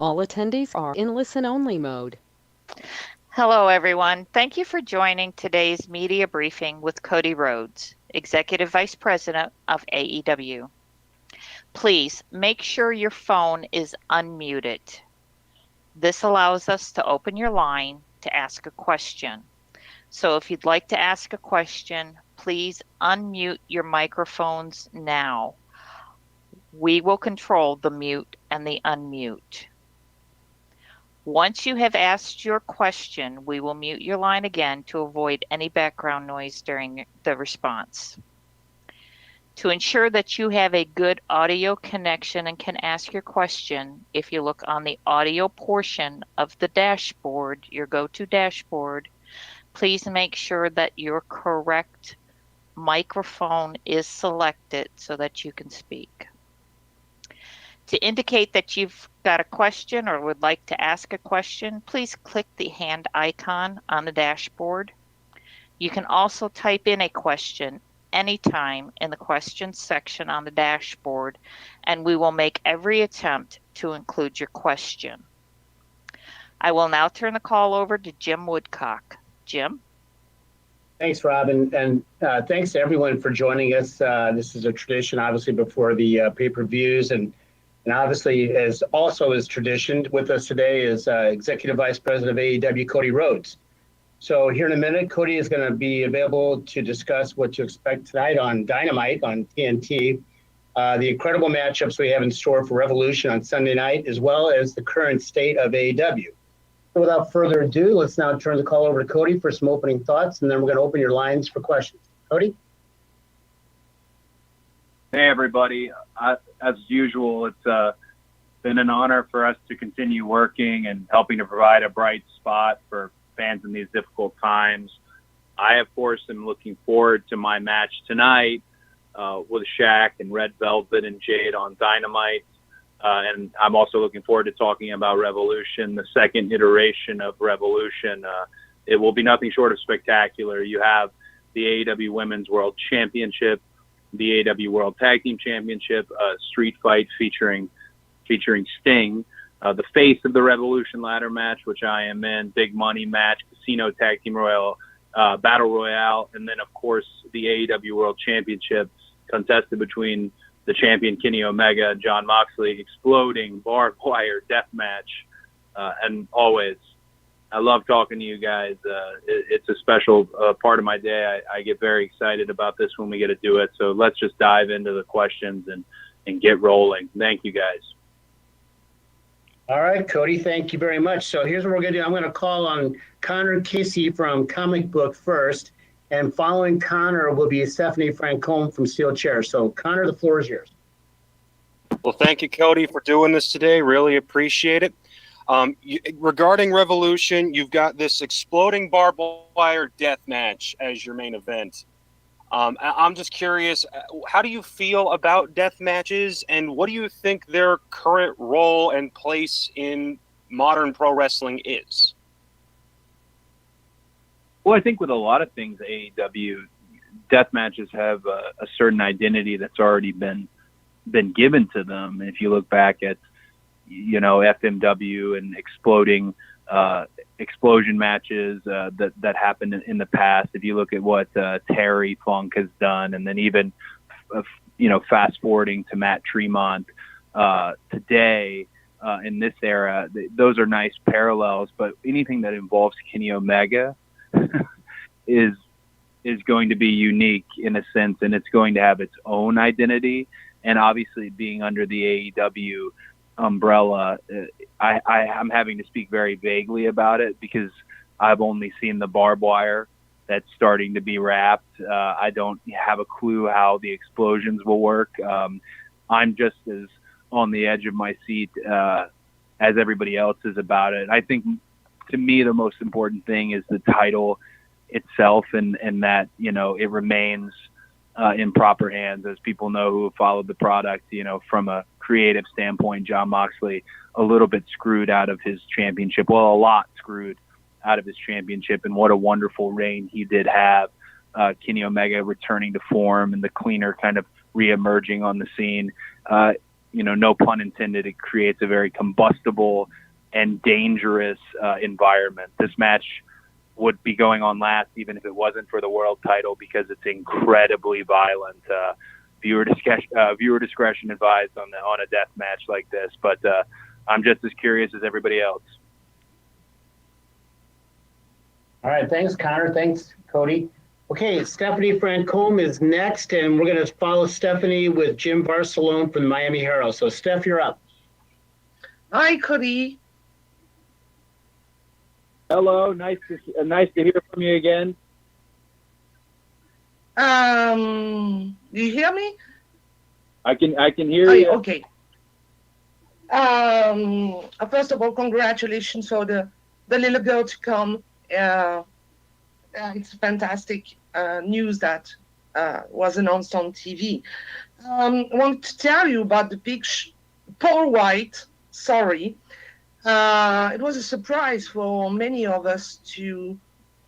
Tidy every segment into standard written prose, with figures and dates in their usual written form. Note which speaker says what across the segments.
Speaker 1: All attendees are in listen-only mode.
Speaker 2: Hello, everyone. Thank you for joining today's media briefing with Cody Rhodes, Executive Vice President of AEW. Please make sure your phone is unmuted. This allows us to open your line to ask a question. So if you'd like to ask a question, please unmute your microphones now. We will control the mute and the unmute. Once you have asked your question, we will mute your line again to avoid any background noise during the response. To ensure that you have a good audio connection and can ask your question, if you look on the audio portion of the dashboard, your go-to dashboard, please make sure that your correct microphone is selected so that you can speak. To indicate that you've got a question or would like to ask a question, please click the hand icon on the dashboard. You can also type in a question anytime in the questions section on the dashboard, and we will make every attempt to include your question. I will now turn the call over to Jim Woodcock. Jim?
Speaker 3: Thanks, Rob, and thanks to everyone for joining us. This is a tradition, obviously, before the pay-per-views, and obviously, as also is tradition, with us today is Executive Vice President of AEW, Cody Rhodes. So here in a minute, Cody is going to be available to discuss what to expect tonight on Dynamite on TNT, the incredible matchups we have in store for Revolution on Sunday night, as well as the current state of AEW. So without further ado, let's now turn the call over to Cody for some opening thoughts, and then we're going to open your lines for questions. Cody?
Speaker 4: Hey, everybody. As usual, it's been an honor for us to continue working and helping to provide a bright spot for fans in these difficult times. I, of course, am looking forward to my match tonight with Shaq and Red Velvet and Jade on Dynamite. And I'm also looking forward to talking about Revolution, the second iteration of Revolution. It will be nothing short of spectacular. You have the AEW Women's World Championship, the AEW World Tag Team Championship, a street fight featuring Sting, the face of the Revolution ladder match, which I am in, big money match, Casino Tag Team Battle Royale, and then, of course, the AEW World Championship contested between the champion Kenny Omega and Jon Moxley, exploding barbed wire death match, and always, I love talking to you guys. It's a special part of my day. I get very excited about this when we get to do it. So let's just dive into the questions and get rolling. Thank you, guys.
Speaker 3: All right, Cody, thank you very much. So here's what we're going to do. I'm going to call on Connor Casey from Comic Book first, and following Connor will be Stephanie Francombe from Steel Chair. So, Connor, the floor is yours.
Speaker 5: Well, thank you, Cody, for doing this today. Really appreciate it. Regarding Revolution, you've got this exploding barbed wire death match as your main event. I'm just curious, how do you feel about death matches, and what do you think their current role and place in modern pro wrestling is?
Speaker 4: Well, I think with a lot of things, AEW, death matches have a certain identity that's already been given to them. If you look back at FMW and explosion matches that happened in the past. If you look at what Terry Funk has done, and then even fast forwarding to Matt Tremont today in this era, those are nice parallels. But anything that involves Kenny Omega is going to be unique in a sense, and it's going to have its own identity. And obviously, being under the AEW umbrella, I'm having to speak very vaguely about it because I've only seen the barbed wire that's starting to be wrapped. I don't have a clue how the explosions will work. I'm just as on the edge of my seat as everybody else is about it. I think, to me, the most important thing is the title itself, and that it remains in proper hands. As people know who have followed the product, from a creative standpoint, Jon Moxley a little bit screwed out of his championship. Well, a lot screwed out of his championship, and what a wonderful reign he did have. Kenny Omega returning to form and the cleaner kind of reemerging on the scene. no pun intended, it creates a very combustible and dangerous environment. This match would be going on last even if it wasn't for the world title because it's incredibly violent. Viewer discretion advised on a death match like this, but I'm just as curious as everybody else.
Speaker 3: All right, thanks, Connor. Thanks, Cody. Okay, Stephanie Francombe is next, and we're going to follow Stephanie with Jim Barcelone from the Miami Herald. So, Steph, you're up.
Speaker 6: Hi, Cody.
Speaker 4: Hello, nice to hear from you again.
Speaker 6: Do you hear me?
Speaker 4: I can hear you.
Speaker 6: Okay. First of all, congratulations for the little girl to come. It's fantastic news that was announced on TV. I want to tell you about the big Paul White. Sorry. It was a surprise for many of us to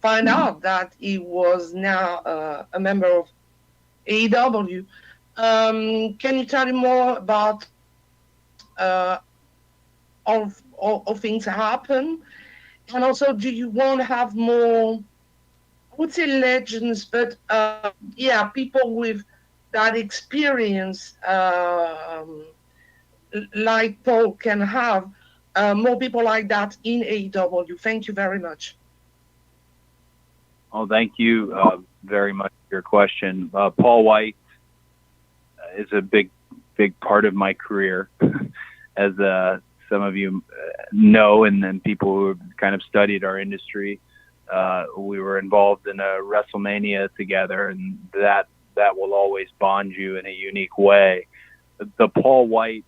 Speaker 6: find out that he was now a member of AEW. Can you tell me more about all things happen? And also, do you want to have more, I would say legends, but people with that experience like Paul can have, more people like that in AEW? Thank you very much.
Speaker 4: Oh, thank you very much for your question. Paul White is a big part of my career, as some of you know, and then people who have kind of studied our industry. We were involved in a WrestleMania together, and that will always bond you in a unique way. The Paul White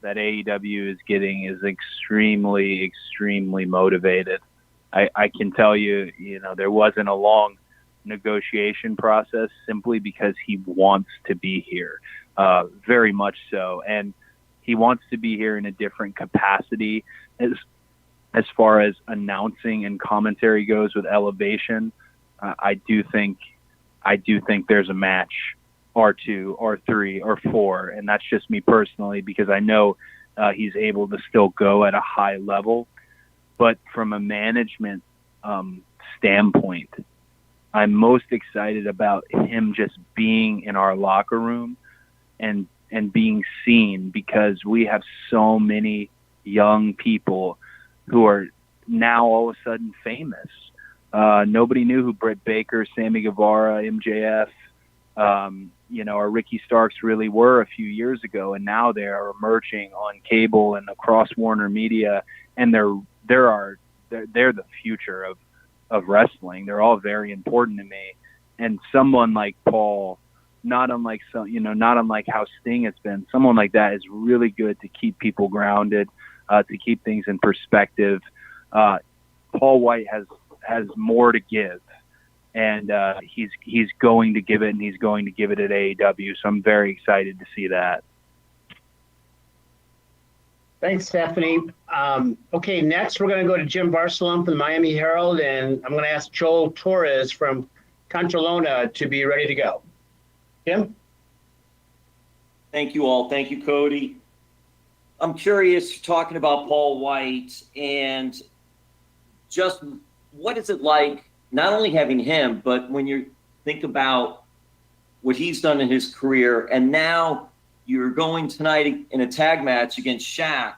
Speaker 4: that AEW is getting is extremely, extremely motivated. I can tell you, there wasn't a long negotiation process simply because he wants to be here, very much so. And he wants to be here in a different capacity as far as announcing and commentary goes with Elevation. I do think there's a match R2, R3, or 4, and that's just me personally because I know he's able to still go at a high level. But from a management standpoint, I'm most excited about him just being in our locker room and being seen, because we have so many young people who are now all of a sudden famous. Nobody knew who Britt Baker, Sammy Guevara, MJF, or Ricky Starks really were a few years ago, and now they are emerging on cable and across Warner Media, and they're the future of wrestling. They're all very important to me, and someone like Paul, not unlike how Sting has been, someone like that is really good to keep people grounded, to keep things in perspective. Paul White has more to give, and he's going to give it, and he's going to give it at AEW. So I'm very excited to see that.
Speaker 3: Thanks, Stephanie. Okay, next we're going to go to Jim Barcelone from the Miami Herald, and I'm going to ask Joel Torres from Contralona to be ready to go. Jim?
Speaker 7: Thank you all. Thank you, Cody. I'm curious, talking about Paul White, and just what is it like, not only having him, but when you think about what he's done in his career, and now you're going tonight in a tag match against Shaq.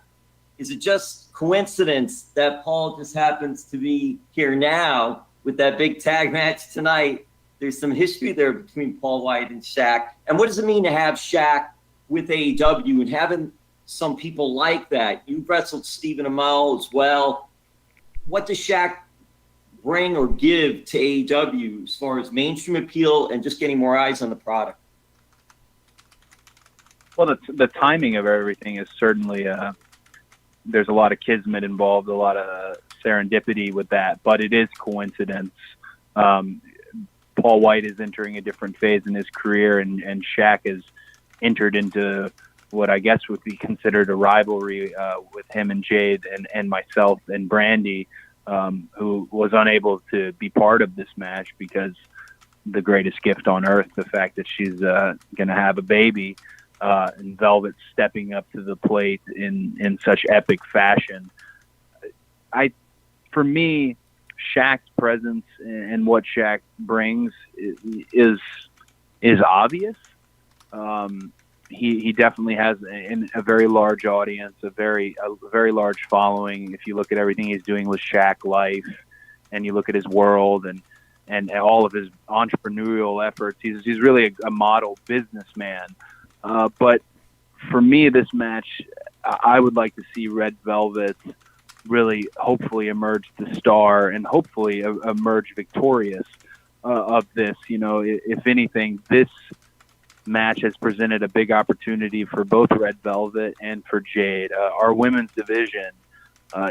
Speaker 7: Is it just coincidence that Paul just happens to be here now with that big tag match tonight? There's some history there between Paul White and Shaq. And what does it mean to have Shaq with AEW and having some people like that? You've wrestled Stephen Amell as well. What does Shaq bring or give to AEW as far as mainstream appeal and just getting more eyes on the product?
Speaker 4: Well, the timing of everything is certainly there's a lot of kismet involved, a lot of serendipity with that, but it is coincidence. Paul White is entering a different phase in his career, and Shaq has entered into what I guess would be considered a rivalry with him and Jade and myself and Brandy, who was unable to be part of this match because the greatest gift on earth, the fact that she's going to have a baby, and Velvet stepping up to the plate in such epic fashion. For me, Shaq's presence and what Shaq brings is obvious. He definitely has a very large audience, a very large following. If you look at everything he's doing with Shaq Life, and you look at his world and all of his entrepreneurial efforts, he's really a model businessman. But for me, this match, I would like to see Red Velvet really hopefully emerge the star and hopefully emerge victorious of this. You know, if anything, this match has presented a big opportunity for both Red Velvet and for Jade. Our women's division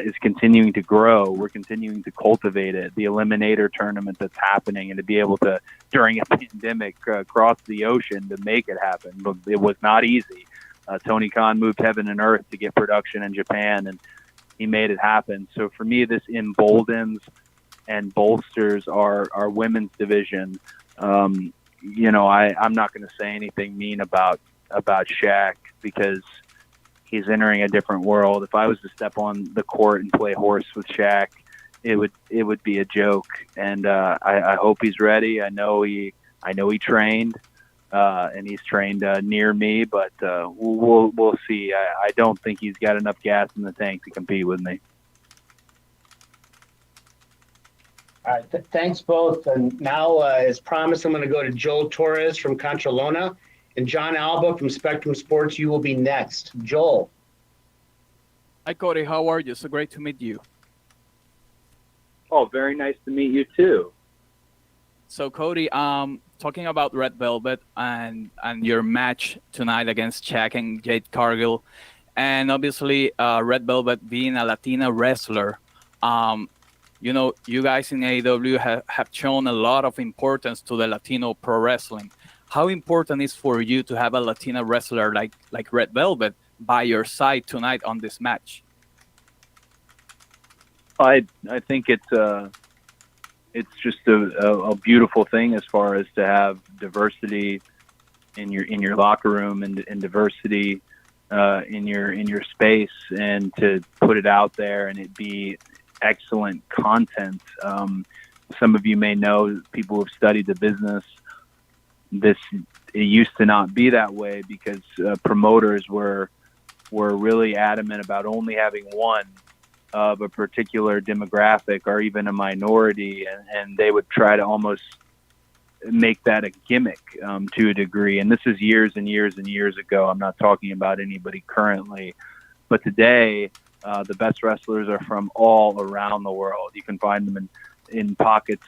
Speaker 4: is continuing to grow. We're continuing to cultivate it. The Eliminator tournament that's happening, and to be able to, during a pandemic, cross the ocean to make it happen. But it was not easy. Tony Khan moved heaven and earth to get production in Japan, and he made it happen. So for me, this emboldens and bolsters our women's division. You know, I'm not going to say anything mean about Shaq, because he's entering a different world. If I was to step on the court and play horse with Shaq, it would be a joke. And I hope he's ready. I know he trained, and he's trained near me, but we'll see. I don't think he's got enough gas in the tank to compete with me.
Speaker 3: All right, thanks both. And now, as promised, I'm going to go to Joel Torres from Contralona, and John Alba from Spectrum Sports. You will be next. Joel.
Speaker 8: Hi, Cody. How are you? So great to meet you.
Speaker 4: Oh, very nice to meet you too.
Speaker 8: So, Cody, talking about Red Velvet and your match tonight against Shaq and Jade Cargill, and obviously Red Velvet being a Latina wrestler, you know, you guys in AEW have shown a lot of importance to the Latino pro wrestling. How important is for you to have a Latina wrestler like Red Velvet by your side tonight on this match?
Speaker 4: I think it's just a beautiful thing as far as to have diversity in your locker room and diversity in your space, and to put it out there and it be excellent content. Some of you may know, people who have studied the business, it used to not be that way, because promoters were really adamant about only having one of a particular demographic or even a minority, and they would try to almost make that a gimmick to a degree. And this is years and years and years ago. I'm not talking about anybody currently, but today the best wrestlers are from all around the world. You can find them in pockets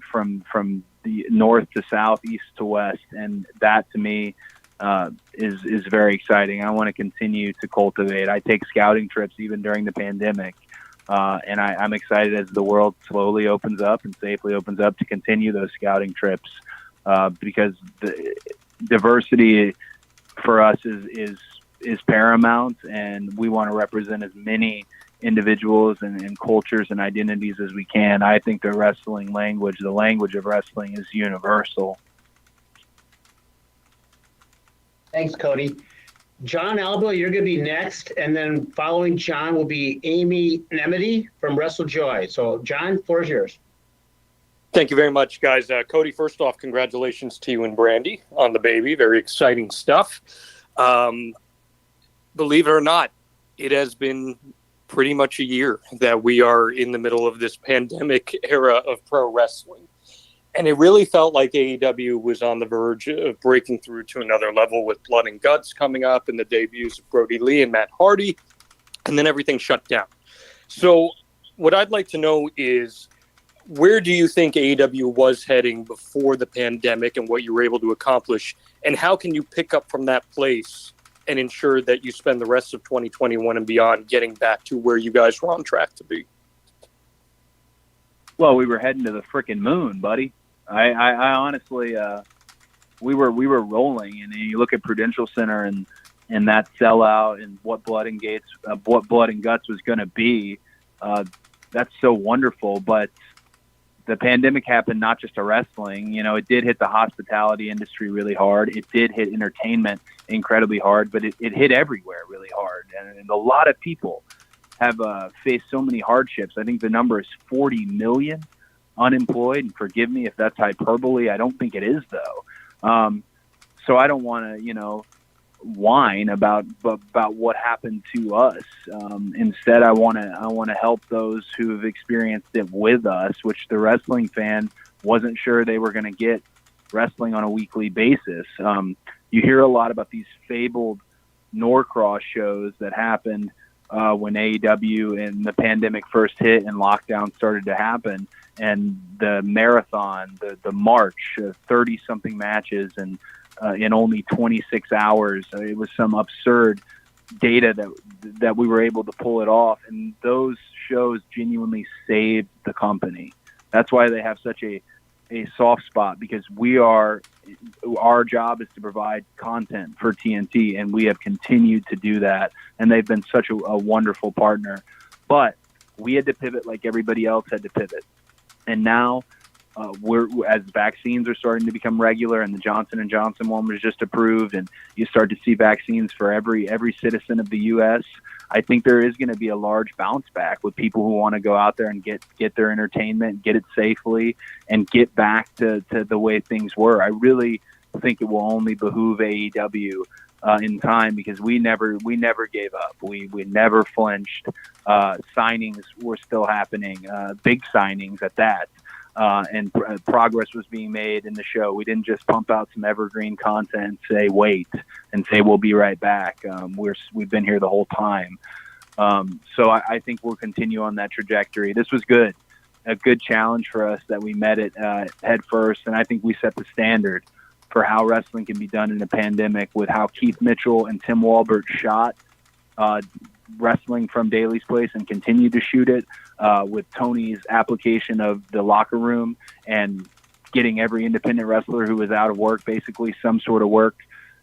Speaker 4: from the north to south, east to west, and that to me is very exciting. I want to continue to cultivate. I take scouting trips even during the pandemic, and I'm excited as the world slowly opens up and safely opens up to continue those scouting trips, because the diversity for us is paramount, and we want to represent as many individuals and cultures and identities as we can. I think the language of wrestling is universal.
Speaker 3: Thanks, Cody. John Alba, you're going to be next, and then following John will be Amy Nemedy from WrestleJoy. So, John, floor is yours.
Speaker 5: Thank you very much, guys. Cody, first off, congratulations to you and Brandy on the baby. Very exciting stuff. Believe it or not, it has been pretty much a year that we are in the middle of this pandemic era of pro wrestling. And it really felt like AEW was on the verge of breaking through to another level, with Blood and Guts coming up and the debuts of Brody Lee and Matt Hardy, and then everything shut down. So what I'd like to know is, where do you think AEW was heading before the pandemic and what you were able to accomplish? And how can you pick up from that place and ensure that you spend the rest of 2021 and beyond getting back to where you guys were on track to be?
Speaker 4: Well, we were heading to the frickin' moon, buddy. I honestly, we were rolling, and you look at Prudential Center and that sellout and what Blood and Guts was going to be. That's so wonderful, but the pandemic happened not just to wrestling. You know, it did hit the hospitality industry really hard. It did hit entertainment incredibly hard, but it hit everywhere really hard. And a lot of people have faced so many hardships. I think the number is 40 million unemployed. And forgive me if that's hyperbole. I don't think it is, though. So I don't want to, whine about what happened to us. Instead, I want to help those who have experienced it with us, which the wrestling fan wasn't sure they were going to get wrestling on a weekly basis. You hear a lot about these fabled Norcross shows that happened when AEW and the pandemic first hit and lockdown started to happen, and the marathon, the march, 30-something matches, and in only 26 hours. It was some absurd data that we were able to pull it off, and those shows genuinely saved the company. That's why they have such a soft spot, because our job is to provide content for TNT, and we have continued to do that, and they've been such a wonderful partner. But we had to pivot like everybody else had to pivot, and now as vaccines are starting to become regular, and the Johnson & Johnson one was just approved, and you start to see vaccines for every citizen of the U.S., I think there is going to be a large bounce back with people who want to go out there and get their entertainment, get it safely, and get back to the way things were. I really think it will only behoove AEW in time, because we never gave up. We never flinched. Signings were still happening, big signings at that. And progress was being made in the show. We didn't just pump out some evergreen content and say wait and say we'll be right back. We've been here the whole time. So I think we'll continue on that trajectory. This was good, a good challenge for us that we met it head first, and I think we set the standard for how wrestling can be done in a pandemic, with how Keith Mitchell and Tim Walbert shot wrestling from Daly's Place and continued to shoot it, with Tony's application of the locker room and getting every independent wrestler who was out of work basically some sort of work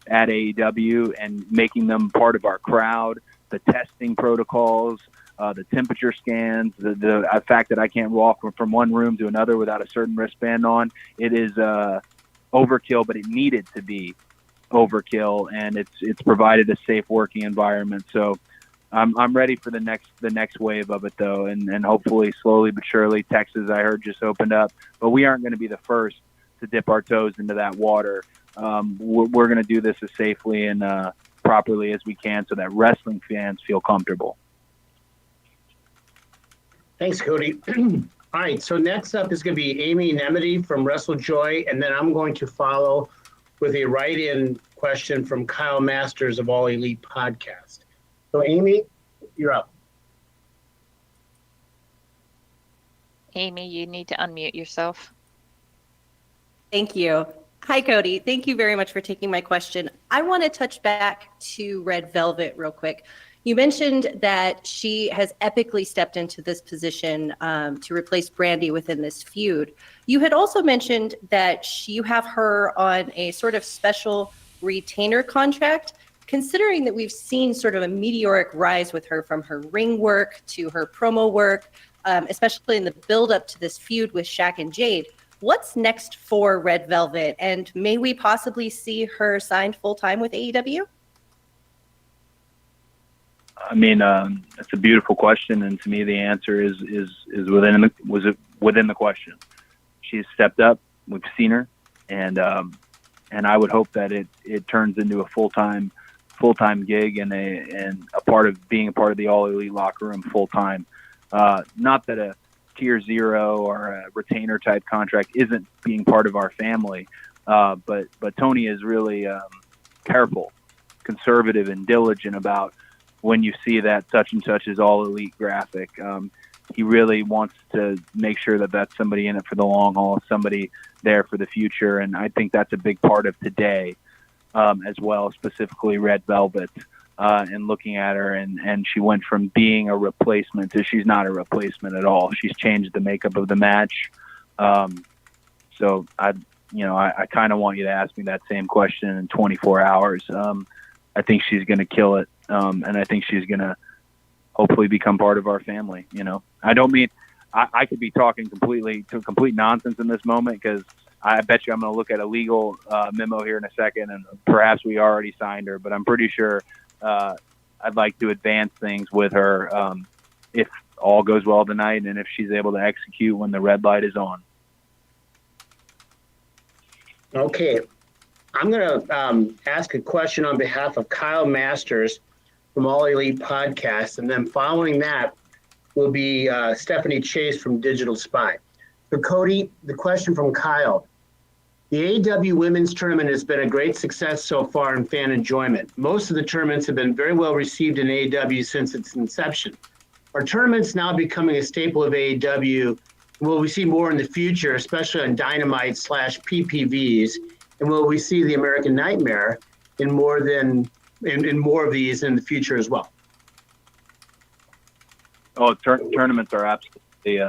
Speaker 4: at AEW and making them part of our crowd, the testing protocols, the temperature scans, the fact that I can't walk from one room to another without a certain wristband on. It is overkill, but it needed to be overkill, and it's provided a safe working environment. So I'm ready for the next wave of it, though, and hopefully slowly but surely. Texas, I heard, just opened up, but we aren't going to be the first to dip our toes into that water. We're going to do this as safely and properly as we can, so that wrestling fans feel comfortable.
Speaker 3: Thanks, Cody. All right, so next up is going to be Amy Nemedy from WrestleJoy, and then I'm going to follow with a write-in question from Kyle Masters of All Elite Podcast. So, Amy, you're up.
Speaker 2: Amy, you need to unmute yourself.
Speaker 9: Thank you. Hi, Cody. Thank you very much for taking my question. I want to touch back to Red Velvet real quick. You mentioned that she has epically stepped into this position to replace Brandy within this feud. You had also mentioned that you have her on a sort of special retainer contract. Considering that we've seen sort of a meteoric rise with her, from her ring work to her promo work, especially in the build up to this feud with Shaq and Jade, what's next for Red Velvet? And may we possibly see her signed full time with AEW?
Speaker 4: I mean, that's a beautiful question, and to me, the answer is within the question. She's stepped up. We've seen her, and I would hope that it turns into a full-time gig and a part of being a part of the All Elite locker room full time. Not that a tier 0 or a retainer type contract isn't being part of our family, but Tony is really careful, conservative, and diligent about when you see that such and such is All Elite graphic. He really wants to make sure that that's somebody in it for the long haul, somebody there for the future, and I think that's a big part of today. As well, specifically Red Velvet, and looking at her, and she went from being a replacement to she's not a replacement at all. She's changed the makeup of the match. So I kind of want you to ask me that same question in 24 hours. I think she's going to kill it, and I think she's going to hopefully become part of our family. I don't mean I could be talking complete nonsense in this moment, because I bet you I'm going to look at a legal memo here in a second, and perhaps we already signed her, but I'm pretty sure I'd like to advance things with her if all goes well tonight and if she's able to execute when the red light is on.
Speaker 3: Okay. I'm going to ask a question on behalf of Kyle Masters from All Elite Podcast, and then following that will be Stephanie Chase from Digital Spy. So, Cody, the question from Kyle. The AEW Women's Tournament has been a great success so far in fan enjoyment. Most of the tournaments have been very well received in AEW since its inception. Are tournaments now becoming a staple of AEW? Will we see more in the future, especially on Dynamite / PPVs? And will we see the American Nightmare in more of these in the future as well?
Speaker 4: Oh, tournaments are absolutely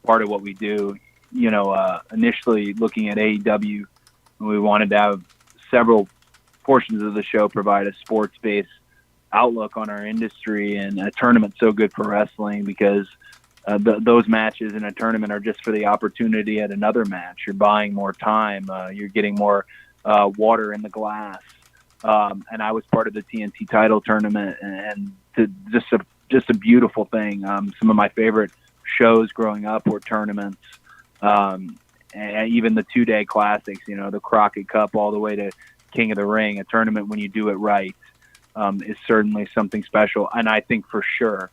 Speaker 4: part of what we do. You know, initially looking at AEW, we wanted to have several portions of the show provide a sports-based outlook on our industry, and a tournament's so good for wrestling because those matches in a tournament are just for the opportunity at another match. You're buying more time. You're getting more water in the glass. And I was part of the TNT title tournament, and just a beautiful thing. Some of my favorite shows growing up were tournaments. And even the 2-day classics, you know, the Crockett Cup all the way to King of the Ring. A tournament, when you do it right, is certainly something special. And I think for sure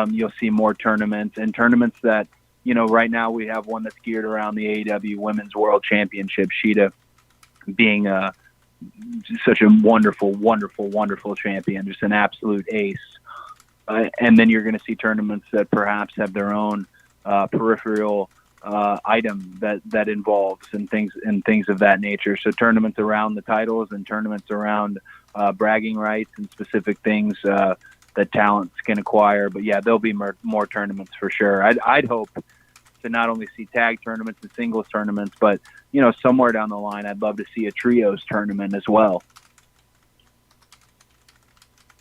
Speaker 4: you'll see more tournaments, and tournaments that, you know, right now we have one that's geared around the AEW Women's World Championship, Sheeta being such a wonderful champion, just an absolute ace. And then you're going to see tournaments that perhaps have their own peripheral item that involves and things of that nature. So tournaments around the titles and tournaments around bragging rights and specific things that talents can acquire. But yeah, there'll be more tournaments for sure. I'd hope to not only see tag tournaments and singles tournaments, but, you know, somewhere down the line, I'd love to see a trios tournament as well.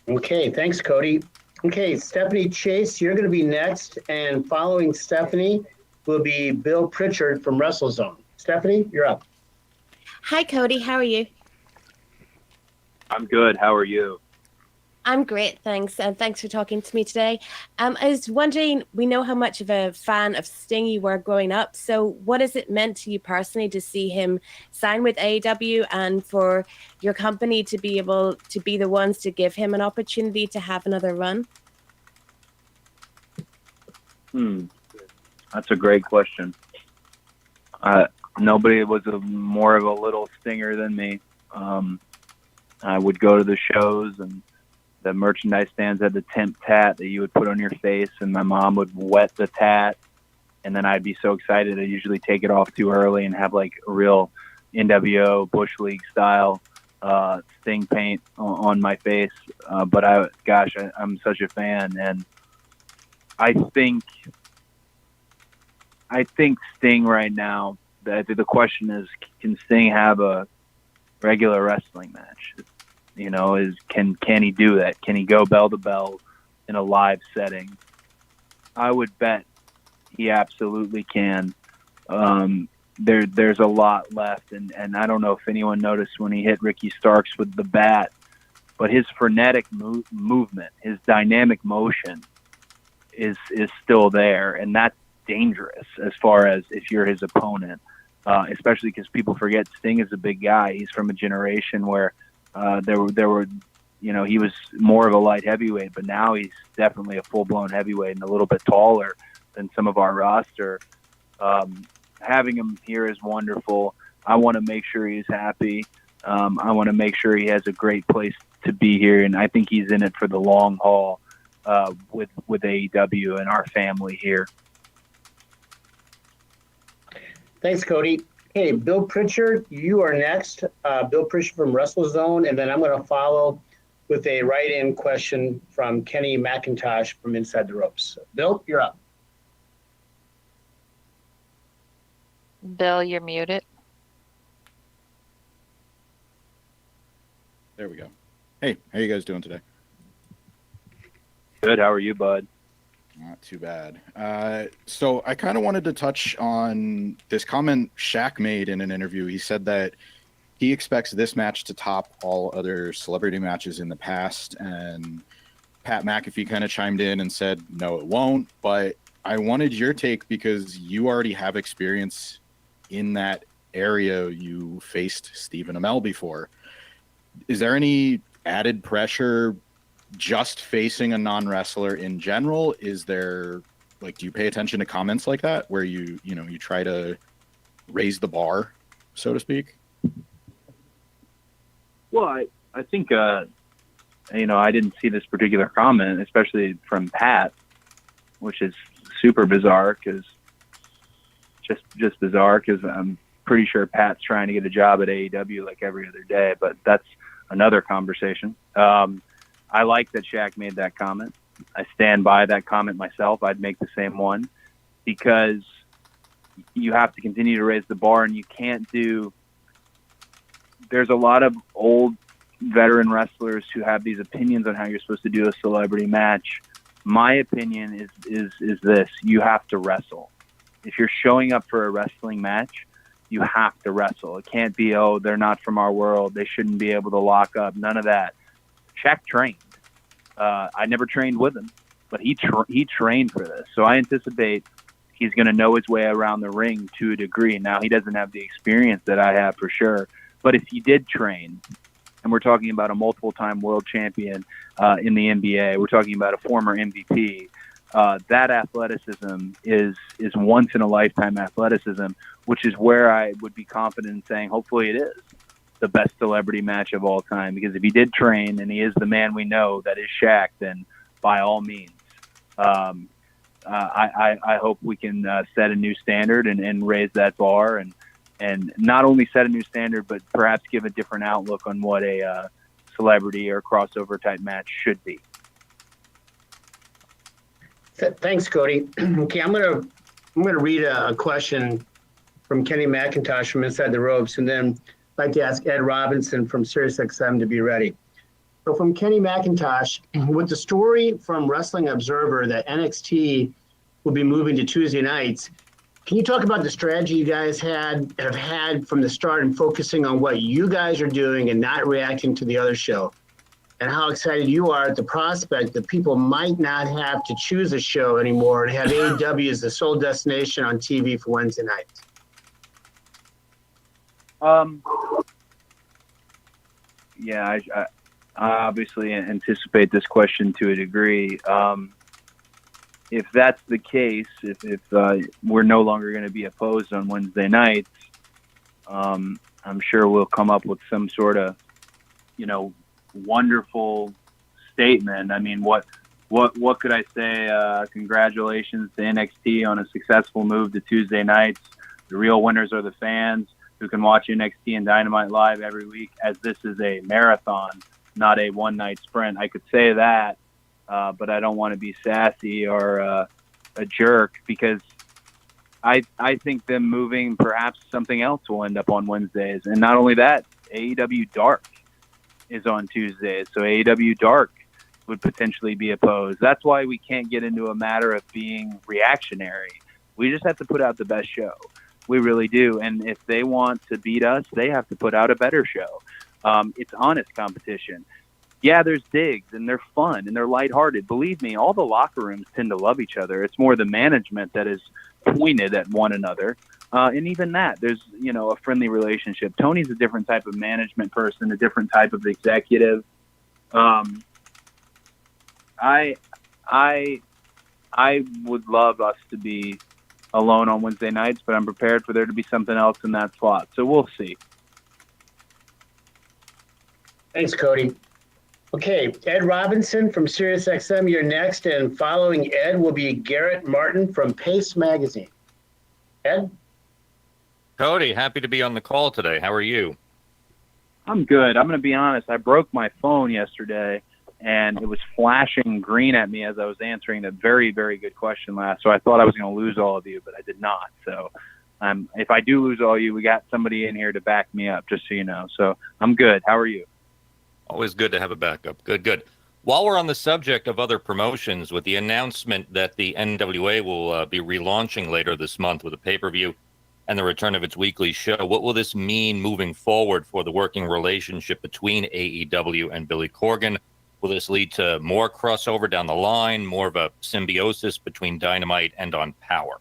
Speaker 3: Okay, thanks, Cody. Okay, Stephanie Chase, you're going to be next, and following Stephanie will be Bill Pritchard from WrestleZone. Stephanie, you're up.
Speaker 10: Hi, Cody. How are you?
Speaker 4: I'm good. How are you?
Speaker 10: I'm great, thanks. And thanks for talking to me today. I was wondering, we know how much of a fan of Sting you were growing up. So what has it meant to you personally to see him sign with AEW and for your company to be able to be the ones to give him an opportunity to have another run?
Speaker 4: That's a great question. Nobody was more of a little stinger than me. I would go to the shows, and the merchandise stands had the temp tat that you would put on your face, and my mom would wet the tat, and then I'd be so excited I'd usually take it off too early and have like a real NWO Bush League style Sting paint on my face. But I'm such a fan, and I think Sting right now, the question is, can Sting have a regular wrestling match? You know, can he do that? Can he go bell to bell in a live setting? I would bet he absolutely can. There's a lot left, and I don't know if anyone noticed when he hit Ricky Starks with the bat, but his frenetic movement, his dynamic motion is still there, and that's dangerous as far as if you're his opponent, especially because people forget Sting is a big guy. He's from a generation where there were, you know, he was more of a light heavyweight, but now he's definitely a full-blown heavyweight and a little bit taller than some of our roster. Having him here is wonderful. I want to make sure he's happy. I want to make sure he has a great place to be here, and I think he's in it for the long haul with AEW and our family here.
Speaker 3: Thanks, Cody. Okay, Bill Pritchard, you are next. Bill Pritchard from WrestleZone, and then I'm going to follow with a write-in question from Kenny McIntosh from Inside the Ropes. Bill, you're up.
Speaker 2: Bill, you're muted.
Speaker 11: There we go. Hey, how you guys doing today?
Speaker 4: Good. How are you, bud?
Speaker 11: Not too bad. So I kind of wanted to touch on this comment Shaq made in an interview. He said that he expects this match to top all other celebrity matches in the past, and Pat McAfee kind of chimed in and said, no, it won't. But I wanted your take because you already have experience in that area. You faced Stephen Amell before. Is there any added pressure just facing a non-wrestler in general? Is there, like, do you pay attention to comments like that where you try to raise the bar, so to speak?
Speaker 4: Well, I think, I didn't see this particular comment, especially from Pat, which is super bizarre because I'm pretty sure Pat's trying to get a job at AEW like every other day, but that's another conversation. I like that Shaq made that comment. I stand by that comment myself. I'd make the same one because you have to continue to raise the bar, and you can't do. There's a lot of old veteran wrestlers who have these opinions on how you're supposed to do a celebrity match. My opinion is this: you have to wrestle. If you're showing up for a wrestling match, you have to wrestle. It can't be, oh, they're not from our world, they shouldn't be able to lock up. None of that. Shaq trained. I never trained with him, but he trained for this. So I anticipate he's going to know his way around the ring to a degree. Now, he doesn't have the experience that I have for sure. But if he did train, and we're talking about a multiple-time world champion in the NBA, we're talking about a former MVP, that athleticism is once-in-a-lifetime athleticism, which is where I would be confident in saying hopefully it is the best celebrity match of all time. Because if he did train and he is the man we know that is Shaq, then by all means, I hope we can set a new standard and raise that bar and not only set a new standard, but perhaps give a different outlook on what a celebrity or crossover type match should be.
Speaker 3: Thanks, Cody. Okay, I'm gonna read a question from Kenny McIntosh from Inside the Ropes, and then I'd like to ask Ed Robinson from SiriusXM to be ready. So from Kenny McIntosh, with the story from Wrestling Observer that NXT will be moving to Tuesday nights, can you talk about the strategy you guys have had from the start and focusing on what you guys are doing and not reacting to the other show? And how excited you are at the prospect that people might not have to choose a show anymore and have AEW as the sole destination on TV for Wednesday nights?
Speaker 4: Yeah, I obviously anticipate this question to a degree. If that's the case, if we're no longer going to be opposed on Wednesday nights, I'm sure we'll come up with some sort of, wonderful statement. I mean, what could I say? Congratulations to NXT on a successful move to Tuesday nights. The real winners are the fans who can watch NXT and Dynamite live every week, as this is a marathon, not a one-night sprint. I could say that, but I don't want to be sassy or a jerk, because I think them moving, perhaps something else will end up on Wednesdays. And not only that, AEW Dark is on Tuesdays, so AEW Dark would potentially be opposed. That's why we can't get into a matter of being reactionary. We just have to put out the best show. We really do. And if they want to beat us, they have to put out a better show. It's honest competition. Yeah, there's digs, and they're fun, and they're lighthearted. Believe me, all the locker rooms tend to love each other. It's more the management that is pointed at one another. And even that, there's, a friendly relationship. Tony's a different type of management person, a different type of executive. I would love us to be alone on Wednesday nights, but I'm prepared for there to be something else in that slot. So we'll see.
Speaker 3: Thanks, Cody. Okay, Ed Robinson from SiriusXM, you're next, and following Ed will be Garrett Martin from Pace Magazine. Ed?
Speaker 12: Cody, happy to be on the call today. How are you?
Speaker 4: I'm good. I'm going to be honest. I broke my phone yesterday, and it was flashing green at me as I was answering that very, very good question last. So I thought I was going to lose all of you, but I did not. So if I do lose all you, we got somebody in here to back me up, just so you know. So I'm good. How are you?
Speaker 12: Always good to have a backup. Good. While we're on the subject of other promotions, with the announcement that the NWA will be relaunching later this month with a pay-per-view and the return of its weekly show, what will this mean moving forward for the working relationship between AEW and Billy Corgan? Will this lead to more crossover down the line, more of a symbiosis between Dynamite and On Power?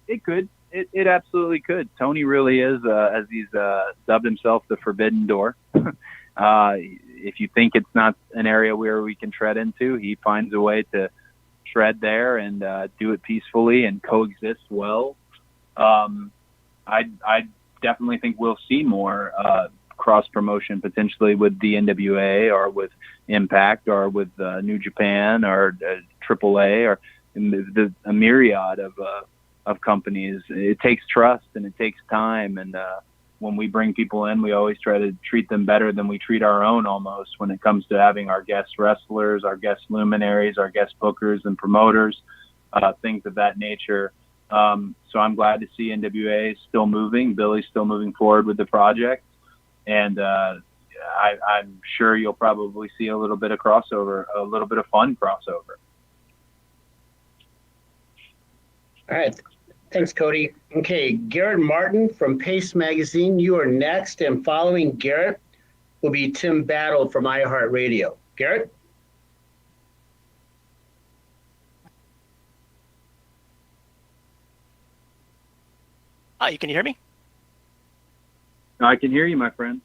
Speaker 4: It could. It absolutely could. Tony really is, as he's dubbed himself, the Forbidden Door. If you think it's not an area where we can tread into, he finds a way to tread there and do it peacefully and coexist well. I definitely think we'll see more cross promotion potentially with the NWA or with Impact or with New Japan or AAA or a myriad of companies. It takes trust and it takes time, and when we bring people in, we always try to treat them better than we treat our own almost when it comes to having our guest wrestlers, our guest luminaries, our guest bookers and promoters, things of that nature. So I'm glad to see NWA still moving, Billy's still moving forward with the project, and I'm sure you'll probably see a little bit of crossover, a little bit of fun crossover.
Speaker 3: All right. Thanks, Cody. Okay, Garrett Martin from Pace Magazine, you are next, and following Garrett will be Tim Battle from iHeartRadio. Garrett?
Speaker 13: Hi, can you hear me?
Speaker 4: I can hear you, my friend.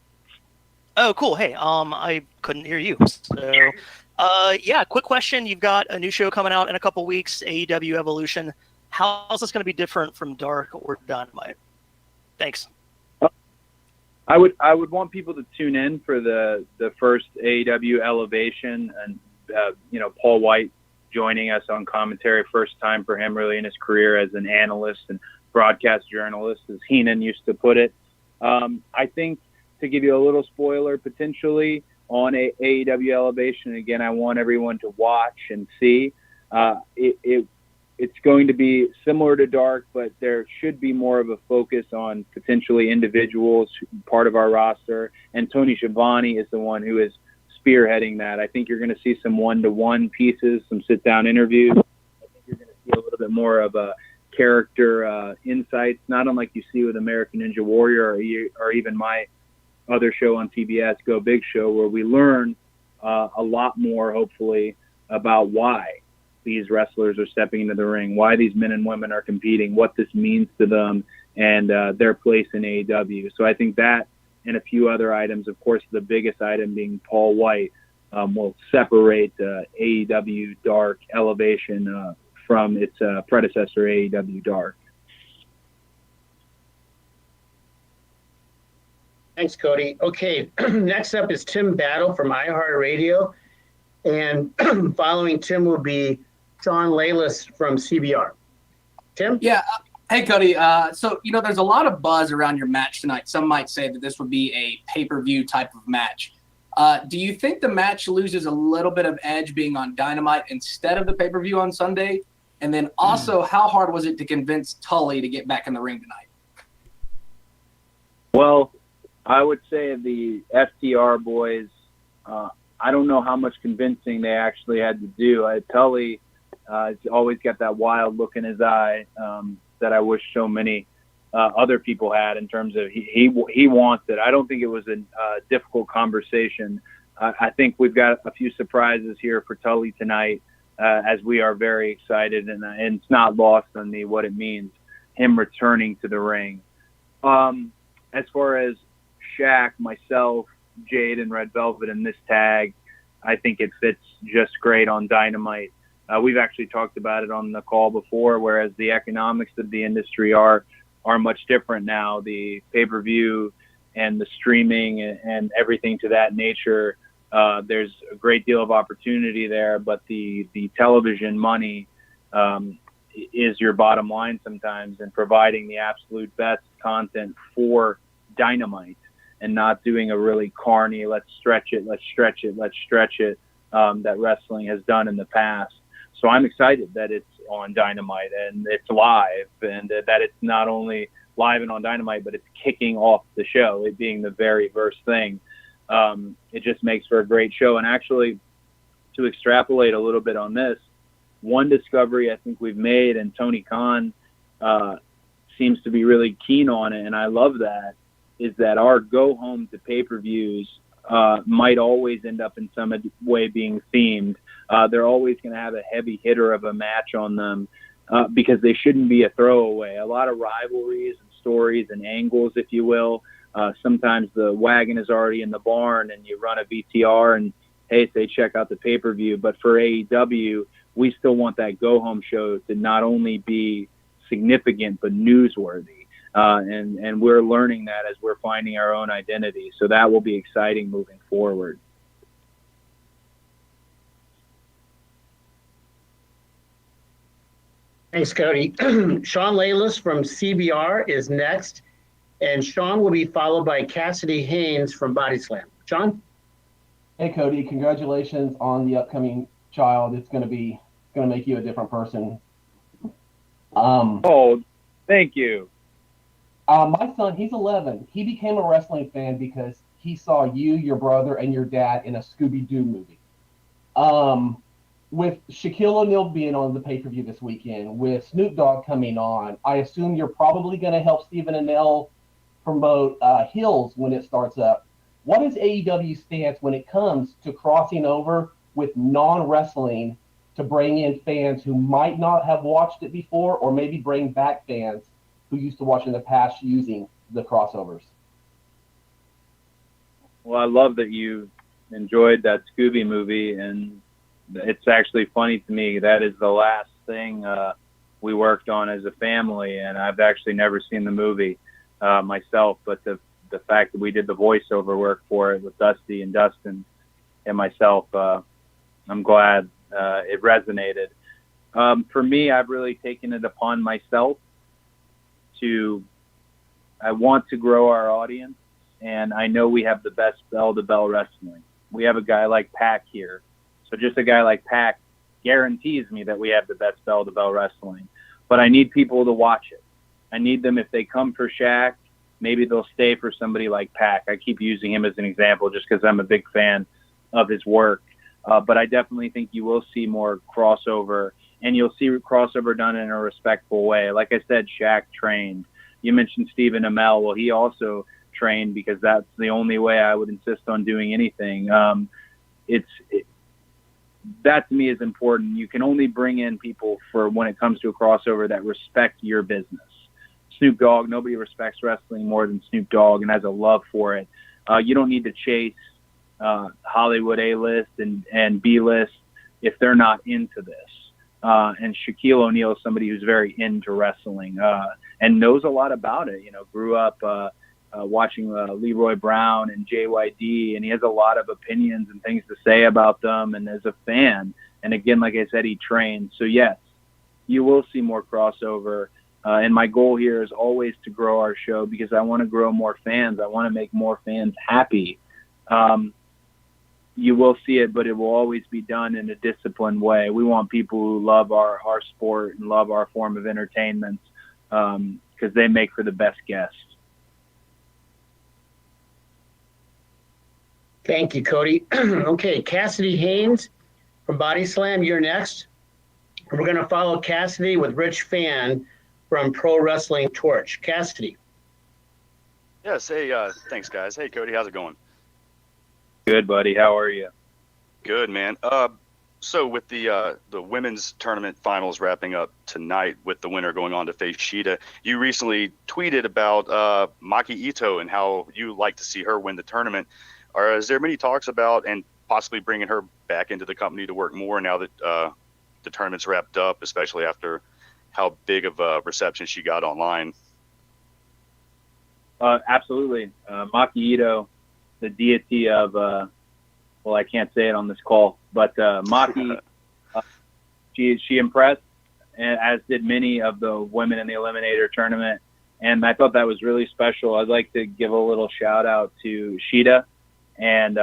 Speaker 13: Oh, cool. Hey, I couldn't hear you. So, yeah, quick question. You've got a new show coming out in a couple weeks, AEW Evolution. How's this going to be different from Dark or Dynamite? Thanks.
Speaker 4: I would want people to tune in for the first AEW Elevation, and Paul White joining us on commentary, first time for him really in his career as an analyst and broadcast journalist, as Heenan used to put it. I think, to give you a little spoiler potentially on AEW Elevation, again, I want everyone to watch and see. It's going to be similar to Dark, but there should be more of a focus on potentially individuals, part of our roster. And Tony Schiavone is the one who is spearheading that. I think you're going to see some one-to-one pieces, some sit-down interviews. I think you're going to see a little bit more of a character insights, not unlike you see with American Ninja Warrior or even my other show on TBS, Go Big Show, where we learn a lot more, hopefully, about why these wrestlers are stepping into the ring, why these men and women are competing, what this means to them, and their place in AEW. So I think that and a few other items, of course, the biggest item being Paul White, will separate AEW Dark Elevation from its predecessor, AEW Dark.
Speaker 3: Thanks, Cody. Okay, next up is Tim Battle from iHeartRadio, and following Tim will be Sean Layless from CBR. Tim?
Speaker 14: Yeah. Hey, Cody. So, there's a lot of buzz around your match tonight. Some might say that this would be a pay-per-view type of match. Do you think the match loses a little bit of edge being on Dynamite instead of the pay-per-view on Sunday? And then also, how hard was it to convince Tully to get back in the ring tonight?
Speaker 4: Well, I would say the FTR boys, I don't know how much convincing they actually had to do. Tully has always got that wild look in his eye that I wish so many other people had, in terms of he wants it. I don't think it was a difficult conversation. I think we've got a few surprises here for Tully tonight, as we are very excited, and it's not lost on me what it means, him returning to the ring. As far as Shaq, myself, Jade, and Red Velvet in this tag, I think it fits just great on Dynamite. We've actually talked about it on the call before, whereas the economics of the industry are much different now. The pay-per-view and the streaming and everything to that nature, there's a great deal of opportunity there, but the television money is your bottom line sometimes, and providing the absolute best content for Dynamite and not doing a really carny, let's stretch it, that wrestling has done in the past. So I'm excited that it's on Dynamite and it's live, and that it's not only live and on Dynamite, but it's kicking off the show, it being the very first thing. it just makes for a great show. And actually, to extrapolate a little bit on this, one discovery I think we've made, and Tony Khan seems to be really keen on it, and I love that, is that our go home to pay-per-views might always end up in some way being themed. They're always going to have a heavy hitter of a match on them because they shouldn't be a throwaway. A lot of rivalries and stories and angles, if you will. Sometimes the wagon is already in the barn and you run a VTR and, hey, say check out the pay-per-view. But for AEW, we still want that go-home show to not only be significant but newsworthy. And we're learning that as we're finding our own identity. So that will be exciting moving forward.
Speaker 3: Thanks, Cody. Sean Laylis from CBR is next, and Sean will be followed by Cassidy Haynes from Body Slam. Sean?
Speaker 15: Hey, Cody, congratulations on the upcoming child. It's going to make you a different person.
Speaker 4: Oh, thank you.
Speaker 15: My son, he's 11. He became a wrestling fan because he saw you, your brother, and your dad in a Scooby-Doo movie. With Shaquille O'Neal being on the pay-per-view this weekend, with Snoop Dogg coming on, I assume you're probably going to help Stephen Amell promote Hills when it starts up. What is AEW's stance when it comes to crossing over with non-wrestling to bring in fans who might not have watched it before, or maybe bring back fans who used to watch in the past using the crossovers?
Speaker 4: Well, I love that you enjoyed that Scooby movie, and it's actually funny to me that is the last thing we worked on as a family, and I've actually never seen the movie myself, but the fact that we did the voiceover work for it with Dusty and Dustin and myself, I'm glad it resonated. For me, I've really taken it upon myself I want to grow our audience, and I know we have the best bell-to-bell wrestling. We have a guy like Pac here. So just a guy like Pac guarantees me that we have the best bell-to-bell wrestling. But I need people to watch it. I need them, if they come for Shaq, maybe they'll stay for somebody like Pac. I keep using him as an example just because I'm a big fan of his work. But I definitely think you will see more crossover, and you'll see crossover done in a respectful way. Like I said, Shaq trained. You mentioned Stephen Amell. Well, he also trained because that's the only way I would insist on doing anything. That to me is important. You can only bring in people for when it comes to a crossover that respect your business. Snoop Dogg, nobody respects wrestling more than Snoop Dogg and has a love for it. You don't need to chase Hollywood A-list and B-list if they're not into this. And Shaquille O'Neal is somebody who's very into wrestling and knows a lot about it. You know, grew up watching Leroy Brown and JYD, and he has a lot of opinions and things to say about them, and as a fan. And again, like I said, he trains. So yes, you will see more crossover. And my goal here is always to grow our show because I want to grow more fans. I want to make more fans happy. You will see it, but it will always be done in a disciplined way. We want people who love our sport and love our form of entertainment because they make for the best guests.
Speaker 3: Thank you, Cody. Okay, Cassidy Haynes from Body Slam, you're next. We're going to follow Cassidy with Rich Fan from Pro Wrestling Torch. Cassidy.
Speaker 16: Yes, hey, thanks, guys. Hey, Cody, how's it going?
Speaker 4: Good, buddy. How are you?
Speaker 16: Good, man. So with the women's tournament finals wrapping up tonight with the winner going on to face Shida, you recently tweeted about Maki Ito and how you like to see her win the tournament. Is there many talks about and possibly bringing her back into the company to work more now that the tournament's wrapped up, especially after how big of a reception she got online?
Speaker 4: Absolutely. Maki Ito, the deity of, well, I can't say it on this call, but Maki, she impressed, as did many of the women in the Eliminator tournament. And I thought that was really special. I'd like to give a little shout out to Shida and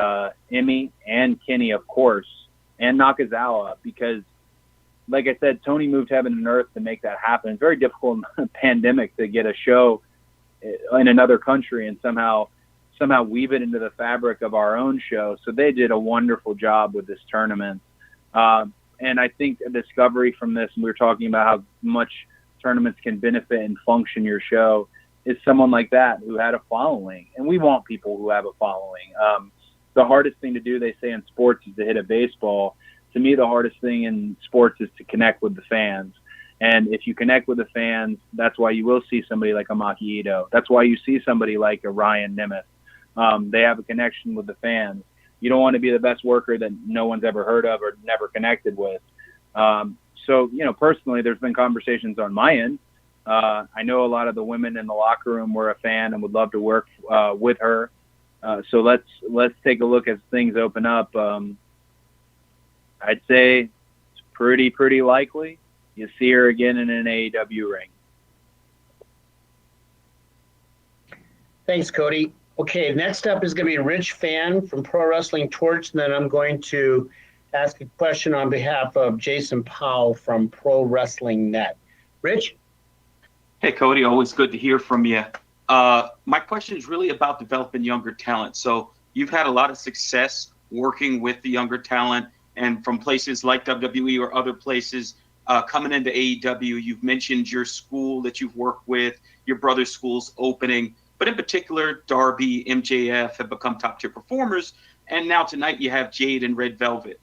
Speaker 4: Emmy and Kenny, of course, and Nakazawa, because like I said, Tony moved heaven and earth to make that happen. It's very difficult in a pandemic to get a show in another country, and somehow somehow weave it into the fabric of our own show. So they did a wonderful job with this tournament. And I think a discovery from this, and we were talking about how much tournaments can benefit and function your show, is someone like that who had a following. And we want people who have a following. The hardest thing to do, they say in sports, is to hit a baseball. To me, the hardest thing in sports is to connect with the fans. And if you connect with the fans, that's why you will see somebody like a Maki Ito. That's why you see somebody like a Ryan Nemeth. They have a connection with the fans. You don't want to be the best worker that no one's ever heard of or never connected with. So, personally, there's been conversations on my end. I know a lot of the women in the locker room were a fan and would love to work with her. So let's take a look as things open up. I'd say it's pretty likely you see her again in an AEW ring.
Speaker 3: Thanks, Cody. Okay, next up is going to be Rich Fan from Pro Wrestling Torch, and then I'm going to ask a question on behalf of Jason Powell from Pro Wrestling Net. Rich?
Speaker 17: Hey, Cody, always good to hear from you. My question is really about developing younger talent. So you've had a lot of success working with the younger talent, and from places like WWE or other places coming into AEW. You've mentioned your school that you've worked with, your brother's school's opening, but in particular, Darby, MJF have become top-tier performers, and now tonight you have Jade and Red Velvet.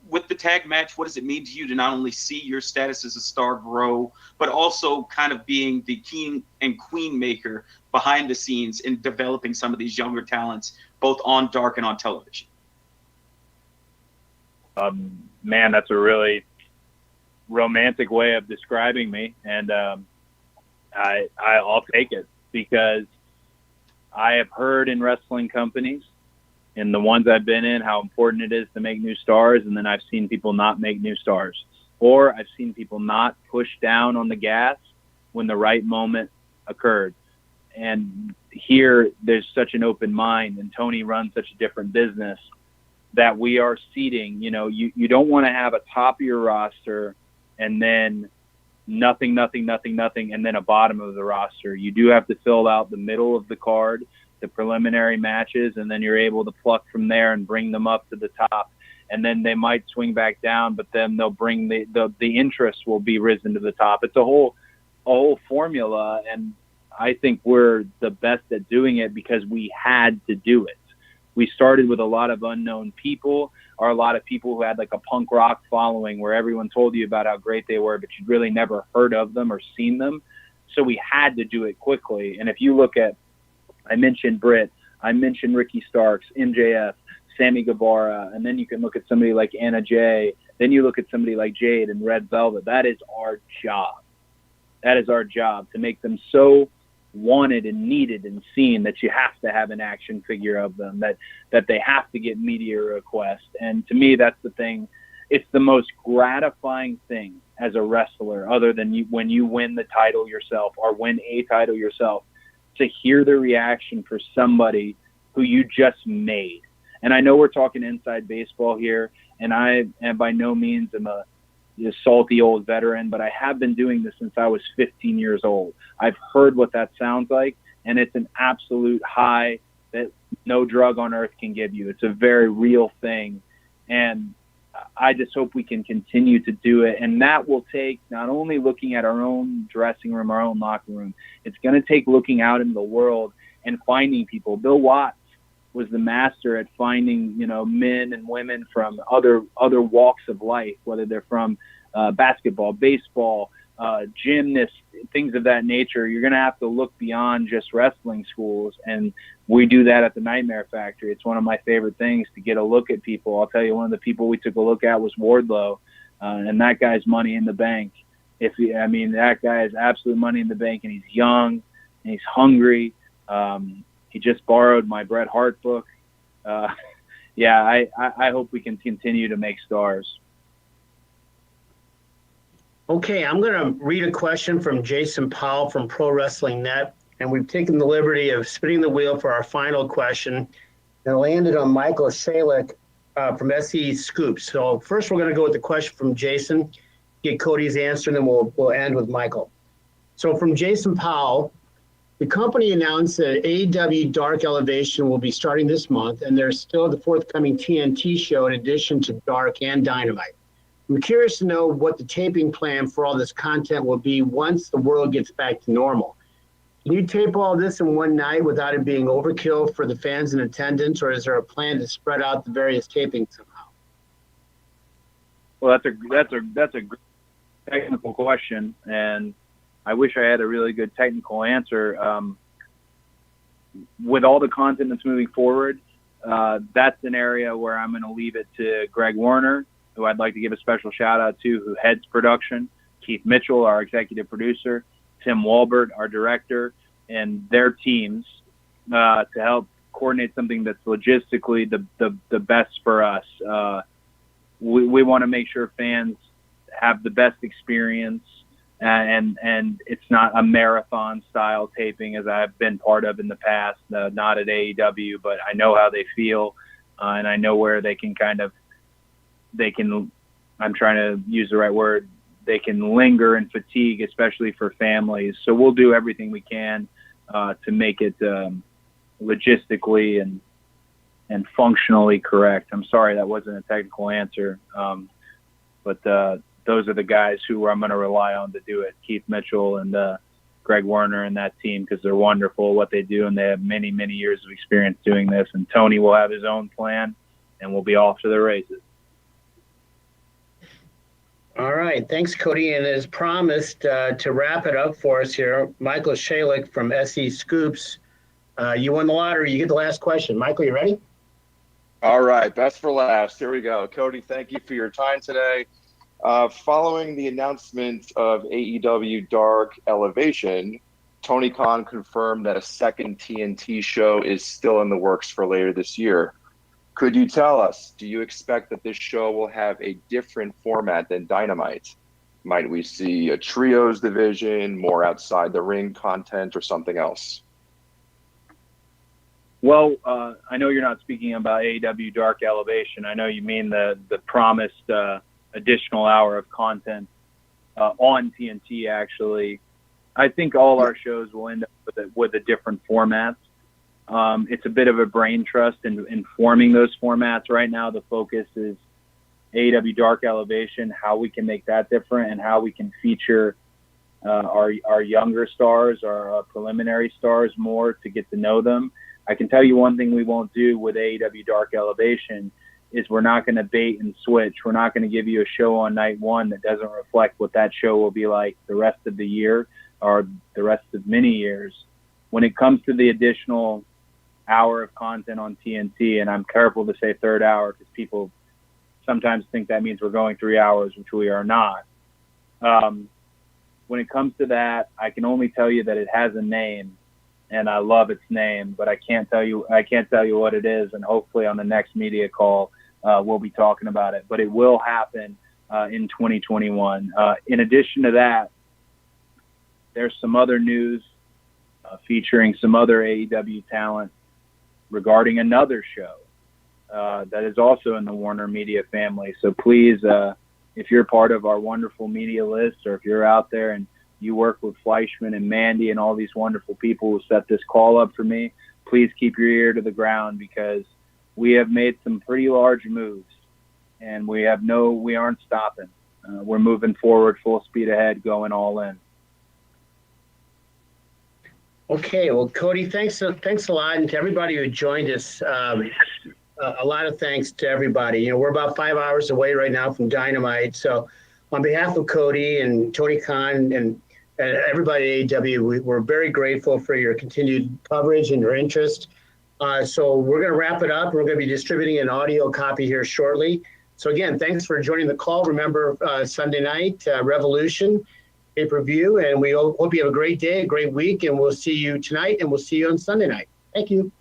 Speaker 17: With the tag match, what does it mean to you to not only see your status as a star grow, but also kind of being the king and queen maker behind the scenes in developing some of these younger talents, both on Dark and on television?
Speaker 4: Man, that's a really romantic way of describing me, and I'll take it, because I have heard in wrestling companies, in the ones I've been in, how important it is to make new stars, and then I've seen people not make new stars, or I've seen people not push down on the gas when the right moment occurred. And here, there's such an open mind, and Tony runs such a different business that we are seeding. You don't want to have a top of your roster and then nothing, and then a bottom of the roster. You do have to fill out the middle of the card, the preliminary matches, and then you're able to pluck from there and bring them up to the top. And then they might swing back down, but then they'll bring the interest will be risen to the top. It's a whole formula, and I think we're the best at doing it because we had to do it. We started with a lot of unknown people, or a lot of people who had like a punk rock following where everyone told you about how great they were, but you'd really never heard of them or seen them. So we had to do it quickly. And if you look at, I mentioned Britt, I mentioned Ricky Starks, MJF, Sammy Guevara, and then you can look at somebody like Anna Jay, then you look at somebody like Jade and Red Velvet. That is our job. That is our job, to make them so wanted and needed and seen that you have to have an action figure of them, that they have to get media requests. And to me, that's the thing. It's the most gratifying thing as a wrestler, other than when you win the title yourself or win a title yourself, to hear the reaction for somebody who you just made. And I know we're talking inside baseball here, and I am by no means am a salty old veteran, but I have been doing this since I was 15 years old. I've heard what that sounds like, and it's an absolute high that no drug on earth can give you. It's a very real thing, and I just hope we can continue to do it. And that will take not only looking at our own dressing room, our own locker room, it's going to take looking out in the world and finding people. Bill Watts was the master at finding, men and women from other walks of life, whether they're from basketball, baseball, gymnasts, things of that nature. You're going to have to look beyond just wrestling schools, and we do that at the Nightmare Factory. It's one of my favorite things to get a look at people. I'll tell you, one of the people we took a look at was Wardlow, and that guy's money in the bank. That guy is absolute money in the bank, and he's young, and he's hungry. He just borrowed my Bret Hart book. I hope we can continue to make stars.
Speaker 3: Okay, I'm going to read a question from Jason Powell from Pro Wrestling Net, and we've taken the liberty of spinning the wheel for our final question, and landed on Michael Salick from SE Scoops. So first we're going to go with the question from Jason, get Cody's answer, and then we'll end with Michael. So from Jason Powell, The company announced that AEW Dark Elevation will be starting this month, and there's still the forthcoming TNT show in addition to Dark and Dynamite. I'm curious to know what the taping plan for all this content will be once the world gets back to normal. Can you tape all this in one night without it being overkill for the fans in attendance, or is there a plan to spread out the various tapings somehow?
Speaker 4: Well, that's a great technical question, and I wish I had a really good technical answer. With all the content that's moving forward, that's an area where I'm going to leave it to Greg Warner, who I'd like to give a special shout out to, who heads production, Keith Mitchell, our executive producer, Tim Walbert, our director, and their teams to help coordinate something that's logistically the best for us. We want to make sure fans have the best experience, and it's not a marathon style taping as I've been part of in the past, not at AEW, but I know how they feel, and I know where they can I'm trying to use the right word, they can linger and fatigue, especially for families. So we'll do everything we can to make it logistically and functionally correct. I'm sorry that wasn't a technical answer, but those are the guys who I'm going to rely on to do it, Keith Mitchell and Greg Warner and that team, because they're wonderful at what they do, and they have many, many years of experience doing this. And Tony will have his own plan, and we'll be off to the races.
Speaker 3: All right. Thanks, Cody. And as promised, to wrap it up for us here, Michael Shalik from SE Scoops. You won the lottery. You get the last question. Michael, you ready?
Speaker 18: All right. Best for last. Here we go. Cody, thank you for your time today. Following the announcement of AEW Dark Elevation, Tony Khan confirmed that a second TNT show is still in the works for later this year. Could you tell us, do you expect that this show will have a different format than Dynamite? Might we see a trios division, more outside the ring content, or something else?
Speaker 4: Well, I know you're not speaking about AEW Dark Elevation. I know you mean the promised additional hour of content on TNT, actually. I think all our shows will end up with a different format. It's a bit of a brain trust in forming those formats right now. The focus is AEW Dark Elevation, how we can make that different, and how we can feature our younger stars, our preliminary stars more to get to know them. I can tell you one thing we won't do with AEW Dark Elevation is we're not going to bait and switch. We're not going to give you a show on night one that doesn't reflect what that show will be like the rest of the year or the rest of many years. When it comes to the additional hour of content on TNT, and I'm careful to say third hour because people sometimes think that means we're going 3 hours, which we are not. When it comes to that, I can only tell you that it has a name, and I love its name, but I can't tell you what it is, and hopefully on the next media call we'll be talking about it. But it will happen in 2021. In addition to that, there's some other news featuring some other AEW talent regarding another show that is also in the Warner Media family. So please, if you're part of our wonderful media list, or if you're out there and you work with Fleischman and Mandy and all these wonderful people who set this call up for me, please keep your ear to the ground, because we have made some pretty large moves, and we aren't stopping. We're moving forward full speed ahead, going all in.
Speaker 3: Okay, well, Cody, thanks a lot, and to everybody who joined us. A lot of thanks to everybody. You know, we're about 5 hours away right now from Dynamite, so on behalf of Cody and Tony Khan and everybody at AEW, we're very grateful for your continued coverage and your interest. So we're going to wrap it up. We're going to be distributing an audio copy here shortly. So again, thanks for joining the call. Remember, Sunday night, Revolution pay-per-view, and we hope you have a great day, a great week, and we'll see you tonight, and we'll see you on Sunday night. Thank you.